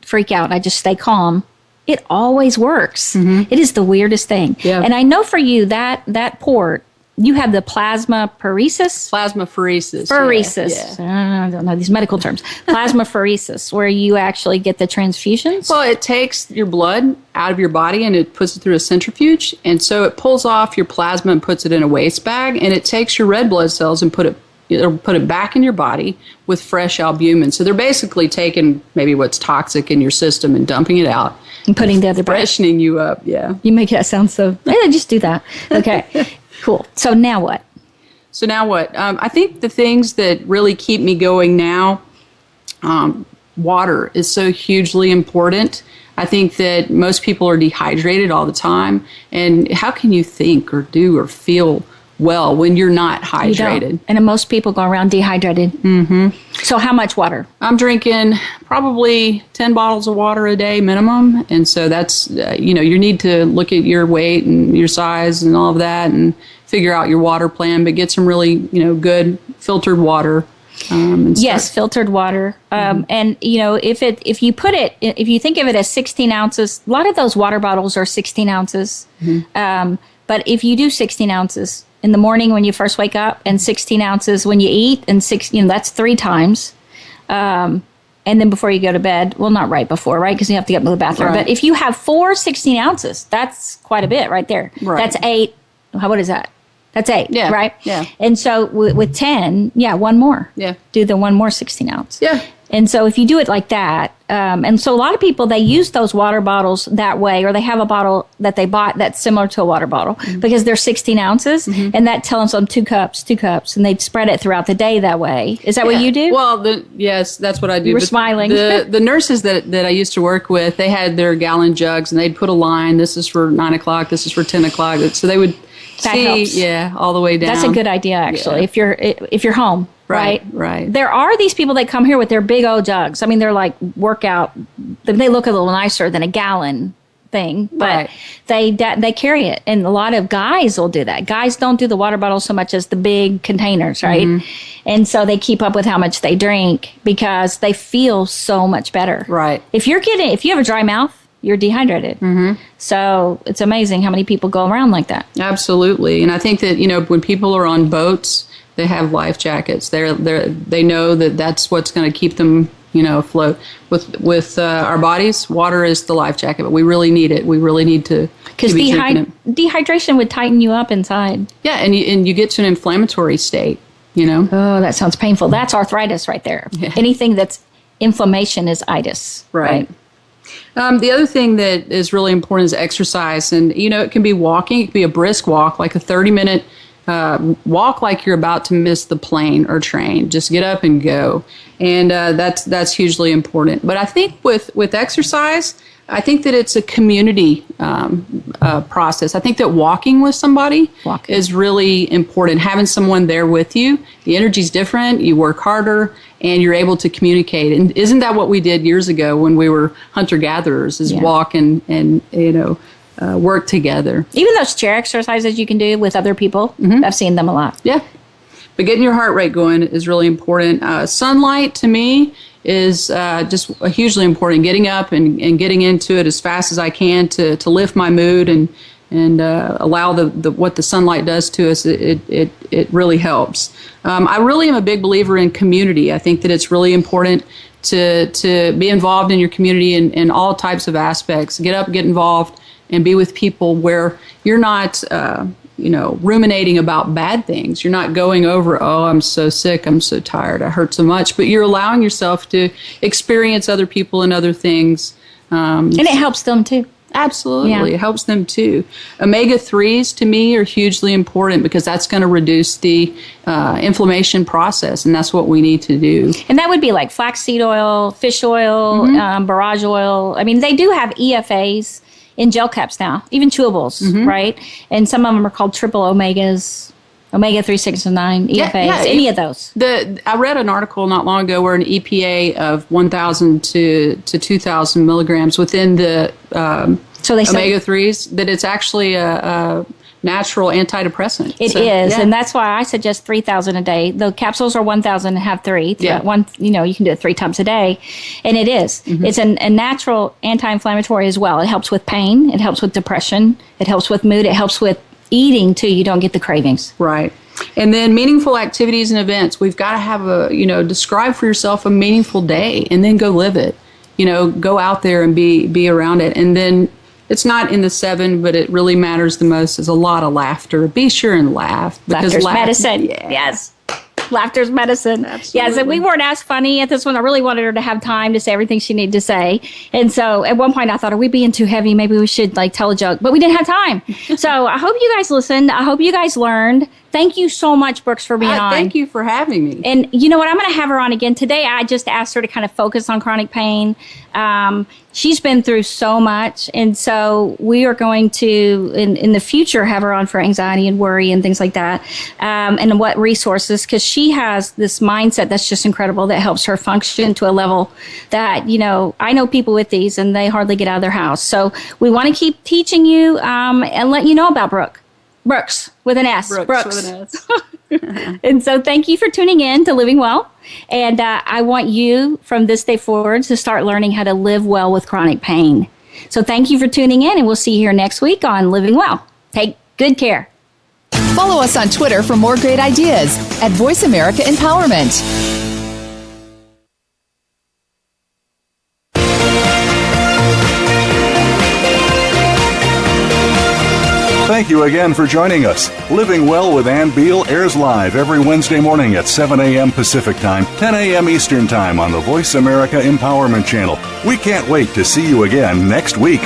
freak out, I just stay calm, it always works. Mm-hmm. It is the weirdest thing. Yeah. And I know for you that port, you have the plasmapheresis.
Pheresis.
Yeah. I don't know these medical terms. Plasmapheresis, where you actually get the transfusions.
Well, it takes your blood out of your body and it puts it through a centrifuge. And so it pulls off your plasma and puts it in a waste bag. And it takes your red blood cells and put it back in your body with fresh albumin. So they're basically taking maybe what's toxic in your system and dumping it out.
And putting the other
freshening you up, yeah.
You make that sound so... just do that. Okay. Cool. So now what?
I think the things that really keep me going now, water is so hugely important. I think that most people are dehydrated all the time. And how can you think or do or feel well when you're not
You
hydrated.
don't. And most people go around dehydrated. So how much water?
I'm drinking probably 10 bottles of water a day minimum. And so that's, you need to look at your weight and your size and all of that and figure out your water plan, but get some really, good filtered water.
Yes, filtered water. And if you think of it as 16 ounces, a lot of those water bottles are 16 ounces. But if you do 16 ounces in the morning when you first wake up, and 16 ounces when you eat, and that's 3 times. And then before you go to bed, well, not right before, right? Because you have to get to the bathroom.
Right.
But if you have 4 16 ounces, that's quite a bit right there.
Right.
That's 8. What is that? That's 8,
Yeah.
right?
Yeah.
And so with 10, one more.
Yeah.
Do the one more 16 ounce.
Yeah.
And so if you do it like that, and so a lot of people, they use those water bottles that way, or they have a bottle that they bought that's similar to a water bottle because they're 16 ounces, and that tells them 2 cups, and they'd spread it throughout the day that way. Is that what you do?
Well, yes, that's what I do.
You were
But
smiling.
The nurses that I used to work with, they had their gallon jugs, and they'd put a line. This is for 9 o'clock. This is for 10 o'clock. So they would
That
see,
helps.
all the way down.
That's a good idea, actually.
Yeah.
If you're home, right?
Right.
There are these people that come here with their big old jugs. I mean, they're like workout. They look a little nicer than a gallon thing, but they carry it, and a lot of guys will do that. Guys don't do the water bottle so much as the big containers, right? And so they keep up with how much they drink because they feel so much better.
Right.
If you have a dry mouth, you're dehydrated. So it's amazing how many people go around like that.
Absolutely. And I think that, when people are on boats, they have life jackets. They know that that's what's going to keep them, afloat. With our bodies, water is the life jacket, but we really need it. We really need to
Because
be drinking it.
dehydration would tighten you up inside.
Yeah, and you get to an inflammatory state,
Oh, that sounds painful. That's arthritis right there.
Yeah.
Anything that's inflammation is itis.
Right. The other thing that is really important is exercise. And, it can be walking. It can be a brisk walk, like a 30-minute walk like you're about to miss the plane or train. Just get up and go. And that's hugely important. But I think with exercise, I think that it's a community process. I think that walking with somebody is really important. Having someone there with you, the energy's different, you work harder, and you're able to communicate. And isn't that what we did years ago when we were hunter-gatherers, is walk and work together?
Even those chair exercises you can do with other people, I've seen them a lot.
Yeah. But getting your heart rate going is really important. Sunlight, to me, is just hugely important. Getting up and getting into it as fast as I can to lift my mood and allow the what the sunlight does to us. It really helps. I really am a big believer in community. I think that it's really important to be involved in your community in all types of aspects. Get up, get involved, and be with people where you're not ruminating about bad things. You're not going over, oh, I'm so sick, I'm so tired, I hurt so much, but you're allowing yourself to experience other people and other things.
And it helps them too.
Absolutely.
Yeah.
It helps them too. Omega-3s to me are hugely important because that's going to reduce the inflammation process, and that's what we need to do.
And that would be like flaxseed oil, fish oil, borage oil. I mean, they do have EFAs in gel caps now, even chewables, right? And some of them are called triple omegas, omega-3, 6, and 9, EFAs, any of those.
I read an article not long ago where an EPA of 1,000 to 2,000 milligrams within the omega-3s, that it's actually a natural antidepressant.
It is, and that's why I suggest 3,000 a day. The capsules are 1,000 and have 3.
Yeah.
You can do it 3 times a day, and it is. It's a natural anti-inflammatory as well. It helps with pain. It helps with depression. It helps with mood. It helps with eating too. You don't get the cravings.
Right. And then meaningful activities and events. We've got to have describe for yourself a meaningful day and then go live it. Go out there and be around it. And then it's not in the 7, but it really matters the most is a lot of laughter. Be sure and laugh.
Laughter's medicine.
Yeah.
Yes. Laughter's medicine.
Absolutely.
Yes, and we weren't as funny at this one. I really wanted her to have time to say everything she needed to say. And so at one point I thought, are we being too heavy? Maybe we should tell a joke. But we didn't have time. So I hope you guys listened. I hope you guys learned. Thank you so much, Brooks, for being on.
Thank you for having me.
And you know what? I'm going to have her on again. Today I just asked her to kind of focus on chronic pain. she's been through so much. And so we are going to, in the future, have her on for anxiety and worry and things like that. And what resources, because she has this mindset that's just incredible that helps her function to a level that, I know people with these and they hardly get out of their house. So we want to keep teaching you and let you know about Brooks with an S.
Brooks with an S.
And so thank you for tuning in to Living Well. And I want you from this day forward to start learning how to live well with chronic pain. So thank you for tuning in, and we'll see you here next week on Living Well. Take good care.
Follow us on Twitter for more great ideas at Voice America Empowerment.
Thank you again for joining us. Living Well with Ann Beal airs live every Wednesday morning at 7 a.m. Pacific Time, 10 a.m. Eastern Time on the Voice America Empowerment Channel. We can't wait to see you again next week.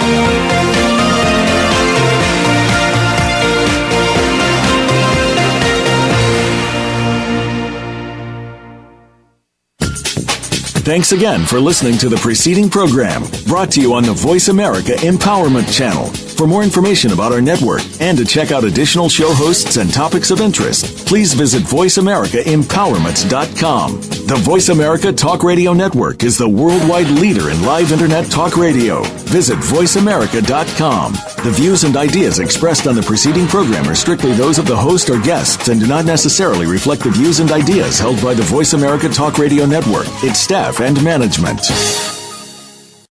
Thanks again for listening to the preceding program, brought to you on the Voice America Empowerment Channel. For more information about our network and to check out additional show hosts and topics of interest, please visit voiceamericaempowerment.com. The Voice America Talk Radio Network is the worldwide leader in live Internet talk radio. Visit voiceamerica.com. The views and ideas expressed on the preceding program are strictly those of the host or guests and do not necessarily reflect the views and ideas held by the Voice America Talk Radio Network, its staff, and management.